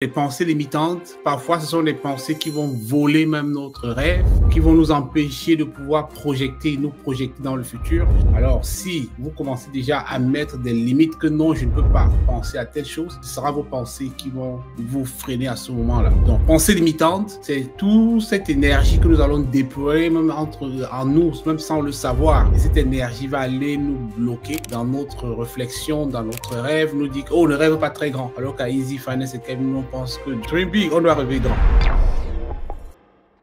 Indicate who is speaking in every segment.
Speaker 1: Les pensées limitantes, parfois ce sont des pensées qui vont voler même notre rêve, qui vont nous empêcher de pouvoir nous projeter dans le futur. Alors si vous commencez déjà à mettre des limites que non, je ne peux pas penser à telle chose, ce sera vos pensées qui vont vous freiner à ce moment-là. Donc pensée limitante, c'est toute cette énergie que nous allons déployer même en nous, même sans le savoir. Et cette énergie va aller nous bloquer dans notre réflexion, dans notre rêve, nous dire « Oh, ne rêve pas très grand ». Alors qu'à Easy Finance Academy, on pense que dream big, on doit rêver grand.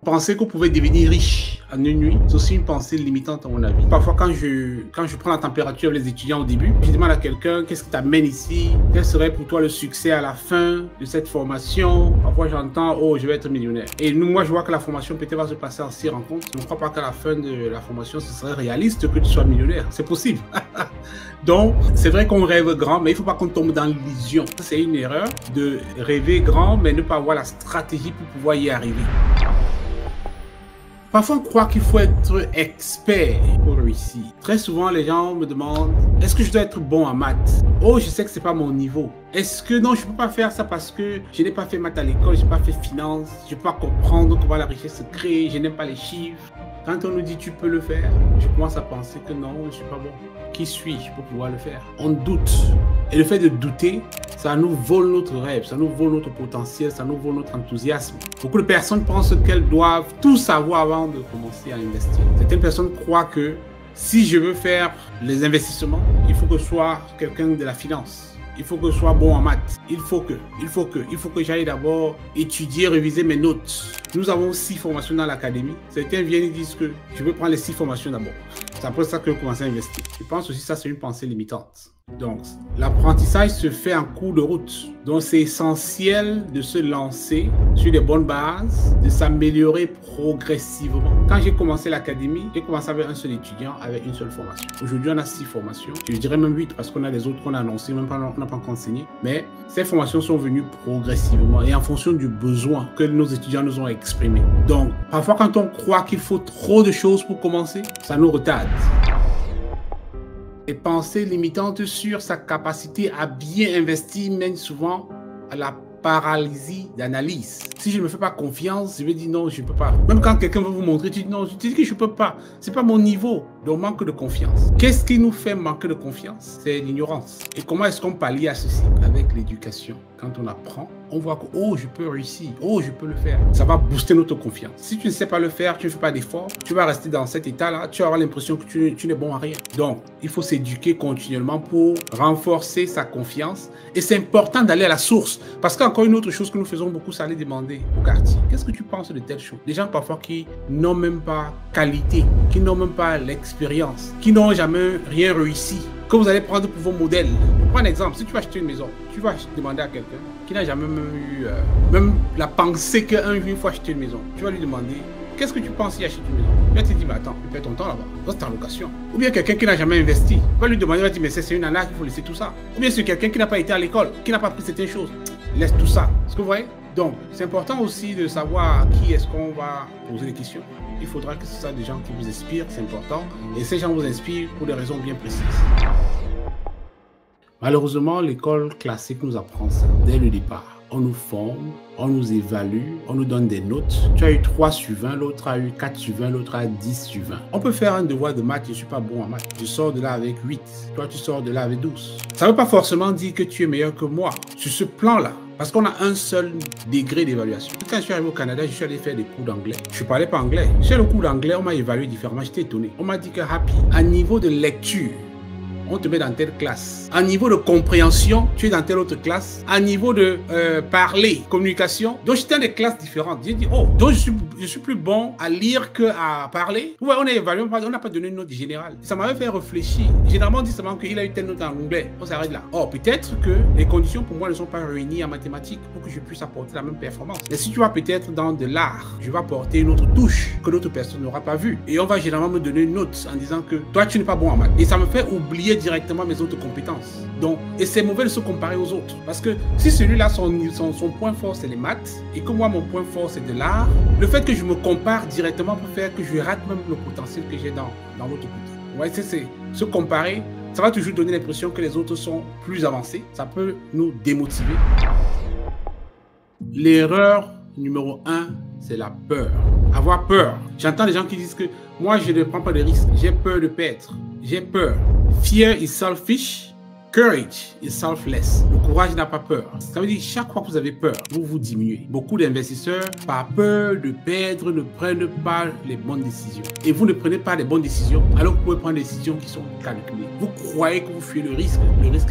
Speaker 1: Penser que vous pouvez devenir riche en une nuit, c'est aussi une pensée limitante à mon avis. Parfois quand je prends la température avec les étudiants au début, je demande à quelqu'un qu'est-ce qui t'amène ici, quel serait pour toi le succès à la fin de cette formation. Parfois j'entends oh je vais être millionnaire. Et moi je vois que la formation peut-être va se passer en 6 rencontres. Je ne crois pas qu'à la fin de la formation ce serait réaliste que tu sois millionnaire. C'est possible. Donc c'est vrai qu'on rêve grand, mais il ne faut pas qu'on tombe dans l'illusion. C'est une erreur de rêver grand mais ne pas avoir la stratégie pour pouvoir y arriver. Parfois, on croit qu'il faut être expert pour réussir. Très souvent, les gens me demandent « Est-ce que je dois être bon en maths ?» Oh, je sais que ce n'est pas mon niveau. Est-ce que non, je ne peux pas faire ça parce que je n'ai pas fait maths à l'école, je n'ai pas fait finance, je ne peux pas comprendre comment la richesse se crée, je n'aime pas les chiffres. Quand on nous dit « tu peux le faire », je commence à penser que non, je ne suis pas bon. Qui suis-je pour pouvoir le faire? On doute. Et le fait de douter, ça nous vole notre rêve, ça nous vole notre potentiel, ça nous vole notre enthousiasme. Beaucoup de personnes pensent qu'elles doivent tout savoir avant de commencer à investir. Certaines personnes croient que si je veux faire les investissements, il faut que je sois quelqu'un de la finance. Il faut que je sois bon en maths. Il faut que j'aille d'abord étudier, réviser mes notes. Nous avons 6 formations dans l'académie. Certains viennent et disent que je veux prendre les 6 formations d'abord. C'est après ça que je commence à investir. Je pense aussi que ça, c'est une pensée limitante. Donc, l'apprentissage se fait en cours de route. Donc, c'est essentiel de se lancer sur des bonnes bases, de s'améliorer progressivement. Quand j'ai commencé l'académie, j'ai commencé avec un seul étudiant, avec une seule formation. Aujourd'hui, on a 6 formations. Je dirais même 8 parce qu'on a les autres qu'on a annoncés, même pas, on n'a pas encore enseigné. Mais ces formations sont venues progressivement et en fonction du besoin que nos étudiants nous ont exprimé. Donc, parfois, quand on croit qu'il faut trop de choses pour commencer, ça nous retarde. Les pensées limitantes sur sa capacité à bien investir mènent souvent à la paralysie d'analyse. Si je ne me fais pas confiance, je vais dire non, je ne peux pas. Même quand quelqu'un veut vous montrer, tu dis non, tu dis que je ne peux pas. Ce n'est pas mon niveau. Donc, manque de confiance. Qu'est-ce qui nous fait manquer de confiance? C'est l'ignorance. Et comment est-ce qu'on pallie à ceci? Avec l'éducation. Quand on apprend, on voit que oh, je peux réussir, oh, je peux le faire. Ça va booster notre confiance. Si tu ne sais pas le faire, tu ne fais pas d'effort, tu vas rester dans cet état-là, tu vas avoir l'impression que tu n'es bon à rien. Donc, il faut s'éduquer continuellement pour renforcer sa confiance. Et c'est important d'aller à la source. Parce qu'encore une autre chose que nous faisons beaucoup, c'est aller demander au quartier. Qu'est-ce que tu penses de telle chose? Des gens parfois qui n'ont même pas qualité, qui n'ont même pas l'expérience, qui n'ont jamais rien réussi, que vous allez prendre pour vos modèles. Je prends un exemple, si tu vas acheter une maison, tu vas demander à quelqu'un qui n'a jamais eu même la pensée qu'un jour il faut acheter une maison. Tu vas lui demander, qu'est-ce que tu penses y acheter une maison? Il va te dire, mais attends, tu perds ton temps là-bas, c'est en location. Ou bien quelqu'un qui n'a jamais investi, tu vas lui demander, il va te dire, mais c'est une nana qu'il faut laisser tout ça. Ou bien c'est quelqu'un qui n'a pas été à l'école, qui n'a pas appris certaines choses, laisse tout ça. Est-ce que vous voyez? Donc, c'est important aussi de savoir à qui est-ce qu'on va poser des questions. Il faudra que ce soit des gens qui vous inspirent, c'est important. Et ces gens vous inspirent pour des raisons bien précises. Malheureusement, l'école classique nous apprend ça dès le départ. On nous forme, on nous évalue, on nous donne des notes. Tu as eu 3 sur 20, l'autre a eu 4 sur 20, l'autre a 10 sur 20. On peut faire un devoir de maths, je ne suis pas bon en maths. Je sors de là avec 8, toi tu sors de là avec 12. Ça ne veut pas forcément dire que tu es meilleur que moi sur ce plan-là. Parce qu'on a un seul degré d'évaluation. Quand je suis arrivé au Canada, je suis allé faire des cours d'anglais. Je ne parlais pas anglais. Sur le cours d'anglais, on m'a évalué différemment. J'étais étonné. On m'a dit que Happy, à niveau de lecture, on te met dans telle classe. À niveau de compréhension, tu es dans telle autre classe. À niveau de parler, communication. Donc, j'étais dans des classes différentes. J'ai dit, oh, donc je suis plus bon à lire qu'à parler. Ouais, on est évalué, on n'a pas donné une note générale. Ça m'avait fait réfléchir. Généralement, on dit seulement qu'il a eu telle note en anglais. On s'arrête là. Oh, peut-être que les conditions pour moi ne sont pas réunies en mathématiques pour que je puisse apporter la même performance. Mais si tu vas peut-être dans de l'art, je vais apporter une autre touche que l'autre personne n'aura pas vue. Et on va généralement me donner une note en disant que toi, tu n'es pas bon en maths. Et ça me fait oublier directement mes autres compétences. Donc, et c'est mauvais de se comparer aux autres. Parce que si celui-là, son point fort, c'est les maths, et que moi, mon point fort, c'est de l'art, le fait que je me compare directement peut faire que je rate même le potentiel que j'ai dans l'autre côté. Vous voyez, c'est se comparer, ça va toujours donner l'impression que les autres sont plus avancés. Ça peut nous démotiver. L'erreur numéro 1, c'est la peur. Avoir peur. J'entends des gens qui disent que moi, je ne prends pas de risques. J'ai peur de perdre. J'ai peur. Fear is selfish. Courage is selfless. Le courage n'a pas peur. Ça veut dire que chaque fois que vous avez peur, vous vous diminuez. Beaucoup d'investisseurs, par peur de perdre, ne prennent pas les bonnes décisions. Et vous ne prenez pas les bonnes décisions, alors que vous pouvez prendre des décisions qui sont calculées. Vous croyez que vous fuyez le risque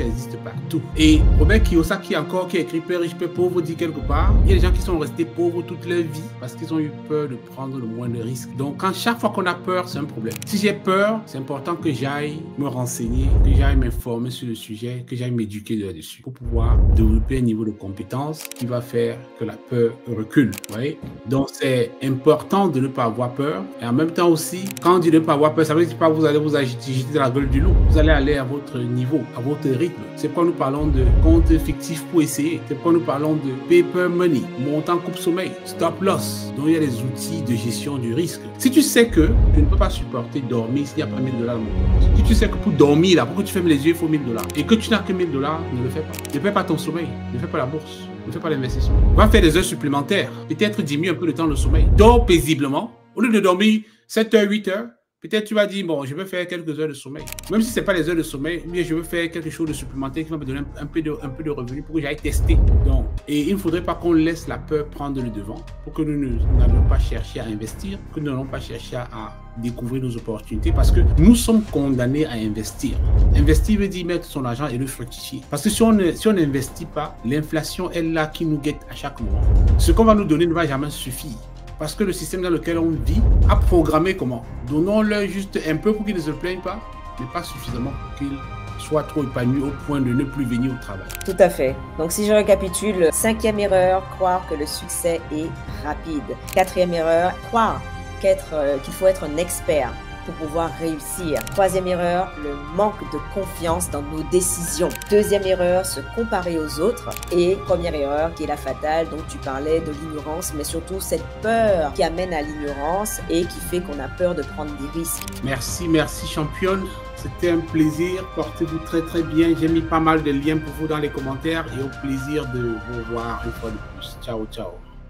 Speaker 1: existe partout. Et Robert Kiyosaki encore, qui a écrit Père riche, Père pauvre, dit quelque part, il y a des gens qui sont restés pauvres toute leur vie parce qu'ils ont eu peur de prendre le moins de risques. Donc, quand chaque fois qu'on a peur, c'est un problème. Si j'ai peur, c'est important que j'aille me renseigner, que j'aille m'informer sur le sujet, que j'aille m'éduquer là-dessus pour pouvoir développer un niveau de compétence qui va faire que la peur recule. Vous voyez? Donc, c'est important de ne pas avoir peur. Et en même temps aussi, quand on dit de ne pas avoir peur, ça veut dire que vous allez vous agiter dans la gueule du loup. Vous allez aller à votre niveau, à votre rythme. C'est pourquoi nous parlons de compte fictif pour essayer. C'est pourquoi nous parlons de paper money, montant coupe sommeil, stop loss. Donc, il y a des outils de gestion du risque. Si tu sais que tu ne peux pas supporter dormir s'il n'y a pas 1000 dollars dans mon compte, si tu sais que pour dormir, là, pour que tu fermes les yeux, il faut 1000 dollars. Et que tu n'as que 1000 dollars, ne le fais pas. Ne fais pas ton sommeil, ne fais pas la bourse, ne fais pas l'investissement. Va faire des heures supplémentaires, peut-être diminue un peu le temps de sommeil. Dors paisiblement. Au lieu de dormir 7 heures, 8 heures, peut-être tu vas dire, bon, je vais faire quelques heures de sommeil. Même si ce n'est pas les heures de sommeil, mais je veux faire quelque chose de supplémentaire qui va me donner un peu de revenus pour que j'aille tester. Donc, et il ne faudrait pas qu'on laisse la peur prendre le devant pour que nous n'allions pas chercher à investir, que nous n'allons pas chercher à découvrir nos opportunités parce que nous sommes condamnés à investir. Investir veut dire mettre son argent et le fructifier. Parce que si on n'investit pas, l'inflation est là qui nous guette à chaque moment. Ce qu'on va nous donner ne va jamais suffire. Parce que le système dans lequel on vit a programmé comment? Donnons-leur juste un peu pour qu'ils ne se plaignent pas, mais pas suffisamment pour qu'ils soient trop épanouis au point de ne plus venir au travail.
Speaker 2: Tout à fait. Donc si je récapitule, 5e erreur, croire que le succès est rapide. 4e erreur, croire qu'il faut être un expert pour pouvoir réussir. 3e erreur, le manque de confiance dans nos décisions. 2e erreur, se comparer aux autres. Et 1re erreur, qui est la fatale, dont tu parlais de l'ignorance, mais surtout cette peur qui amène à l'ignorance et qui fait qu'on a peur de prendre des risques.
Speaker 1: Merci championne. C'était un plaisir. Portez-vous très très bien. J'ai mis pas mal de liens pour vous dans les commentaires et au plaisir de vous voir une fois de plus. Ciao, ciao.